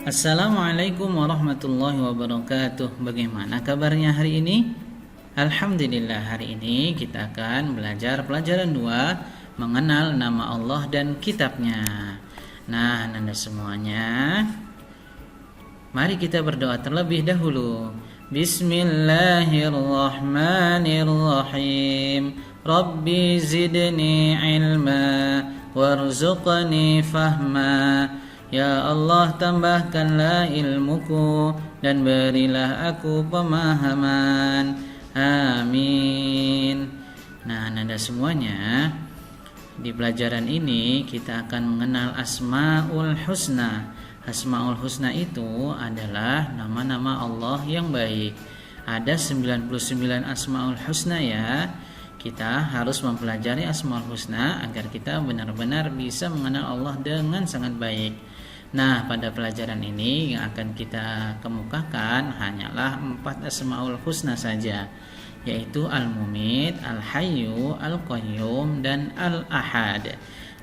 Assalamualaikum warahmatullahi wabarakatuh. Bagaimana kabarnya hari ini? Alhamdulillah, hari ini kita akan belajar pelajaran 2, mengenal nama Allah dan kitabnya. Nah, Anda semuanya, mari kita berdoa terlebih dahulu. Bismillahirrahmanirrahim. Rabbi zidni ilma warzuqni fahma. Ya Allah, tambahkanlah ilmuku dan berilah aku pemahaman. Amin. Nah, Anda semuanya, di pelajaran ini kita akan mengenal Asmaul Husna. Asmaul Husna itu adalah nama-nama Allah yang baik. Ada 99 Asmaul Husna ya. Kita harus mempelajari Asmaul Husna agar kita benar-benar bisa mengenal Allah dengan sangat baik. Nah, pada pelajaran ini yang akan kita kemukakan hanyalah 4 Asmaul Husna saja, yaitu Al-Mumit, Al-Hayyu, Al-Qayyum, dan Al-Ahad.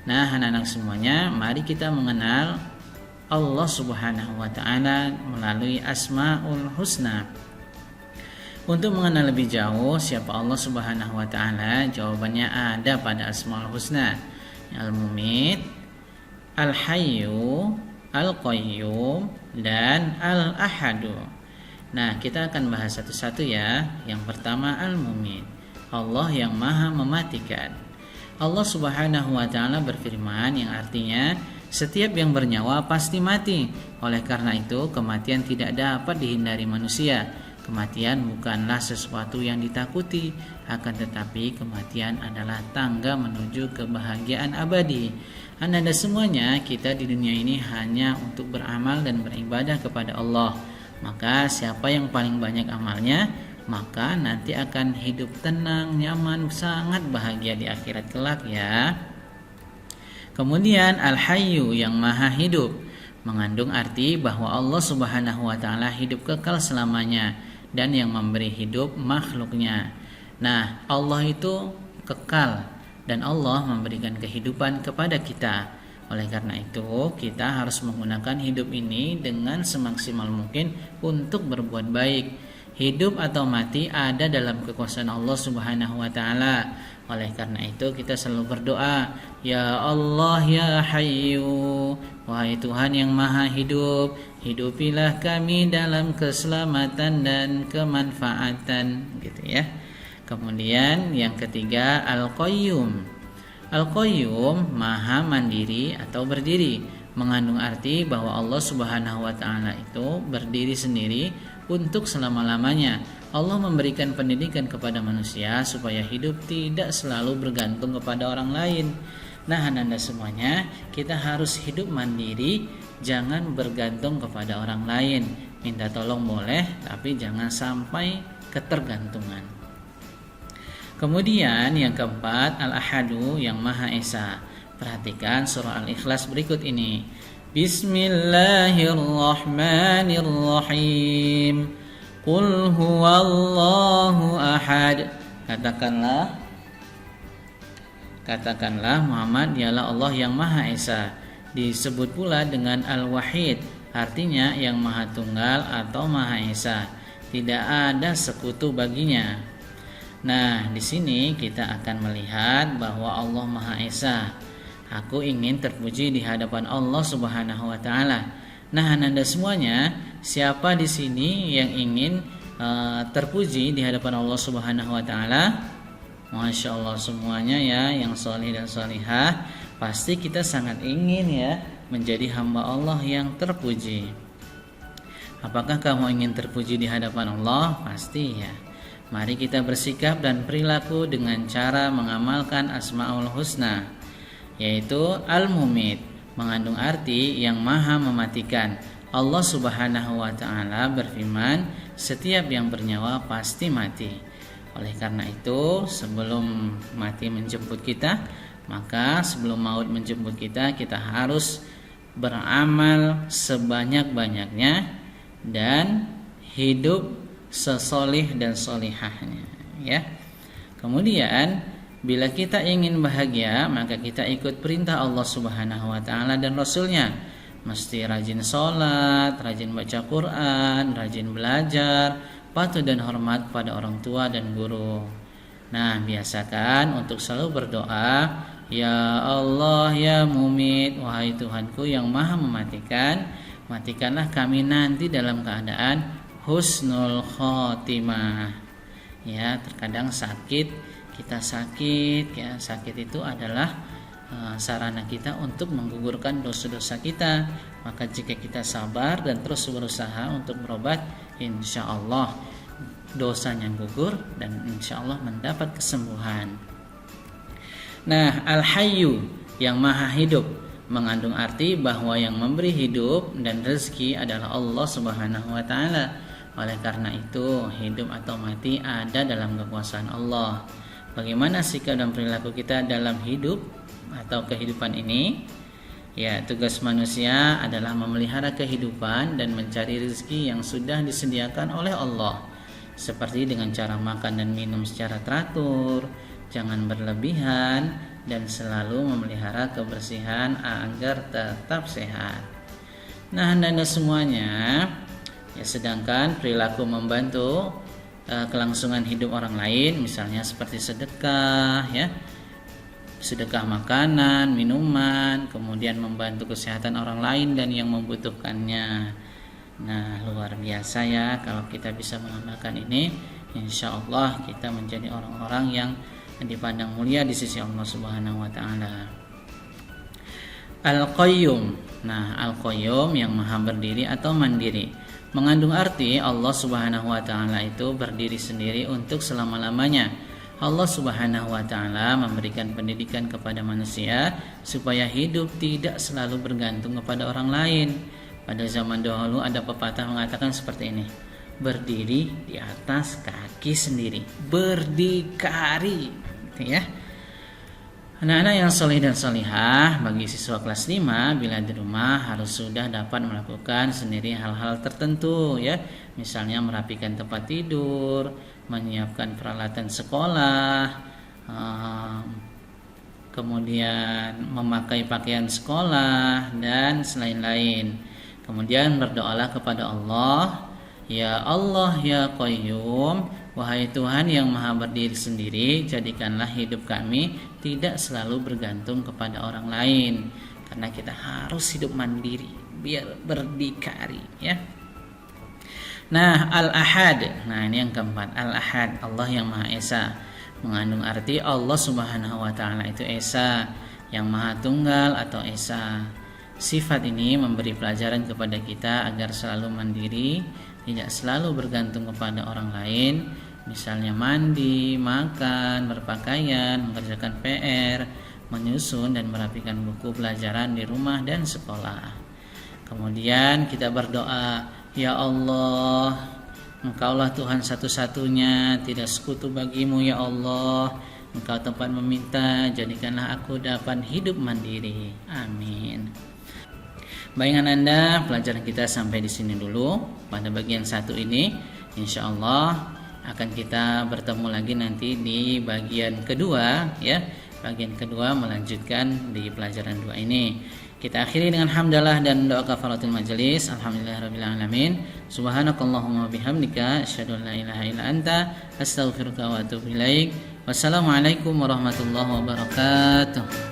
Nah, anak-anak semuanya, mari kita mengenal Allah Subhanahu wa Ta'ala melalui Asmaul Husna. Untuk mengenal lebih jauh siapa Allah Subhanahu wa Ta'ala, jawabannya ada pada Asmaul Husna. Al-Mumit, Al-Hayyu, Al-Qayyum, dan Al-Ahadu. Nah, kita akan bahas satu-satu ya. Yang pertama, Al-Mumit, Allah yang maha mematikan. Allah Subhanahu wa Ta'ala berfirman yang artinya setiap yang bernyawa pasti mati. Oleh karena itu, kematian tidak dapat dihindari manusia. Kematian bukanlah sesuatu yang ditakuti, akan tetapi kematian adalah tangga menuju kebahagiaan abadi. Anda semuanya, kita di dunia ini hanya untuk beramal dan beribadah kepada Allah. Maka siapa yang paling banyak amalnya, maka nanti akan hidup tenang, nyaman, sangat bahagia di akhirat kelak ya. Kemudian Al-Hayyu yang maha hidup, mengandung arti bahwa Allah Subhanahu wa Ta'ala hidup kekal selamanya dan yang memberi hidup makhluknya. Nah, Allah itu kekal dan Allah memberikan kehidupan kepada kita. Oleh karena itu, kita harus menggunakan hidup ini dengan semaksimal mungkin untuk berbuat baik. Hidup atau mati ada dalam kekuasaan Allah Subhanahu wa Ta'ala. Oleh karena itu, kita selalu berdoa, Ya Allah ya Hayyu, wahai Tuhan yang maha hidup, hidupilah kami dalam keselamatan dan kemanfaatan, gitu ya. Kemudian yang ketiga, Al-Qayyum. Al-Qayyum maha mandiri atau berdiri, mengandung arti bahwa Allah Subhanahu wa Ta'ala itu berdiri sendiri untuk selama-lamanya. Allah memberikan pendidikan kepada manusia supaya hidup tidak selalu bergantung kepada orang lain. Nah, Anda semuanya, kita harus hidup mandiri, jangan bergantung kepada orang lain. Minta tolong boleh, tapi jangan sampai ketergantungan. Kemudian yang keempat, Al-Ahadu yang Maha Esa. Perhatikan surah Al-Ikhlas berikut ini. Bismillahirrahmanirrahim. Qul huwallahu ahad. Katakanlah Muhammad dialah Allah yang Maha Esa. Disebut pula dengan Al-Wahid, artinya yang Maha Tunggal atau Maha Esa. Tidak ada sekutu baginya. Nah, di sini kita akan melihat bahwa Allah Maha Esa. Aku ingin terpuji di hadapan Allah Subhanahu wa Ta'ala. Nah, Anda semuanya, siapa di sini yang ingin terpuji di hadapan Allah Subhanahu wa Ta'ala? Masya Allah semuanya ya, yang solih dan solihah, pasti kita sangat ingin ya menjadi hamba Allah yang terpuji. Apakah kamu ingin terpuji di hadapan Allah? Pasti ya. Mari kita bersikap dan perilaku dengan cara mengamalkan Asmaul Husna, yaitu Al-Mumit, mengandung arti yang maha mematikan. Allah Subhanahu wa Ta'ala berfirman, setiap yang bernyawa pasti mati. Oleh karena itu, sebelum mati menjemput kita, maka sebelum maut menjemput kita, kita harus beramal sebanyak-banyaknya dan hidup sesolih dan solihahnya ya. Kemudian bila kita ingin bahagia, maka kita ikut perintah Allah Subhanahu wa Ta'ala dan Rasulnya. mesti rajin sholat, rajin baca Quran, rajin belajar, patuh dan hormat pada orang tua dan guru. Nah, biasakan untuk selalu berdoa, ya Allah ya Mumit, wahai Tuhanku yang maha mematikan, matikanlah kami nanti dalam keadaan husnul khotimah. Ya, terkadang kita sakit ya, sakit itu adalah sarana kita untuk menggugurkan dosa-dosa kita. Maka jika kita sabar dan terus berusaha untuk berobat, insya Allah dosanya gugur dan insya Allah mendapat kesembuhan. Nah, Al-Hayyu yang maha hidup mengandung arti bahwa yang memberi hidup dan rezeki adalah Allah Subhanahu wa taala. Oleh karena itu, hidup atau mati ada dalam kekuasaan Allah. Bagaimana sikap dan perilaku kita dalam hidup atau kehidupan ini? Ya, tugas manusia adalah memelihara kehidupan dan mencari rezeki yang sudah disediakan oleh Allah, seperti dengan cara makan dan minum secara teratur, jangan berlebihan, dan selalu memelihara kebersihan agar tetap sehat. Nah, hendaknya semuanya ya, sedangkan perilaku membantu kelangsungan hidup orang lain, misalnya seperti sedekah ya, sedekah makanan, minuman, kemudian membantu kesehatan orang lain dan yang membutuhkannya. Nah, luar biasa ya kalau kita bisa mengamalkan ini, insya Allah kita menjadi orang-orang yang dipandang mulia di sisi Allah Subhanahu wa taala. Al-Qayyum. Nah, Al-Qayyum yang maha berdiri atau mandiri mengandung arti Allah Subhanahu wa taala itu berdiri sendiri untuk selama-lamanya. Allah Subhanahu wa taala memberikan pendidikan kepada manusia supaya hidup tidak selalu bergantung kepada orang lain. Pada zaman dahulu ada pepatah mengatakan seperti ini, berdiri di atas kaki sendiri, berdikari, gitu ya. Anak-anak yang soleh dan solihah, bagi siswa kelas 5 bila di rumah harus sudah dapat melakukan sendiri hal-hal tertentu ya, misalnya merapikan tempat tidur, menyiapkan peralatan sekolah, kemudian memakai pakaian sekolah dan selain-lain. Kemudian berdoalah kepada Allah, ya Allah ya Qayyum, wahai Tuhan yang maha berdiri sendiri, jadikanlah hidup kami tidak selalu bergantung kepada orang lain, karena kita harus hidup mandiri, biar berdikari ya. Nah, Al-Ahad. Nah, ini yang keempat, Al-Ahad, Allah yang Maha Esa, mengandung arti Allah Subhanahu wa taala itu Esa, yang Maha Tunggal atau Esa. Sifat ini memberi pelajaran kepada kita agar selalu mandiri, tidak selalu bergantung kepada orang lain, misalnya mandi, makan, berpakaian, mengerjakan PR, menyusun dan merapikan buku pelajaran di rumah dan sekolah. Kemudian kita berdoa, ya Allah, Engkaulah Tuhan satu-satunya, tidak sekutu bagimu ya Allah. Engkau tempat meminta, jadikanlah aku dapat hidup mandiri. Amin. Baikkan Anda, pelajaran kita sampai di sini dulu pada bagian 1 ini. Insya Allah akan kita bertemu lagi nanti di bagian kedua ya. Bagian kedua melanjutkan di pelajaran 2 ini. Kita akhiri dengan hamdalah dan doa kafaratul majelis. Alhamdulillahirabbil alamin. Subhanakallahumma bihamdika asyhadu an la ilaha illa anta astaghfiruka wa atubu ilaik. Wassalamualaikum warahmatullahi wabarakatuh.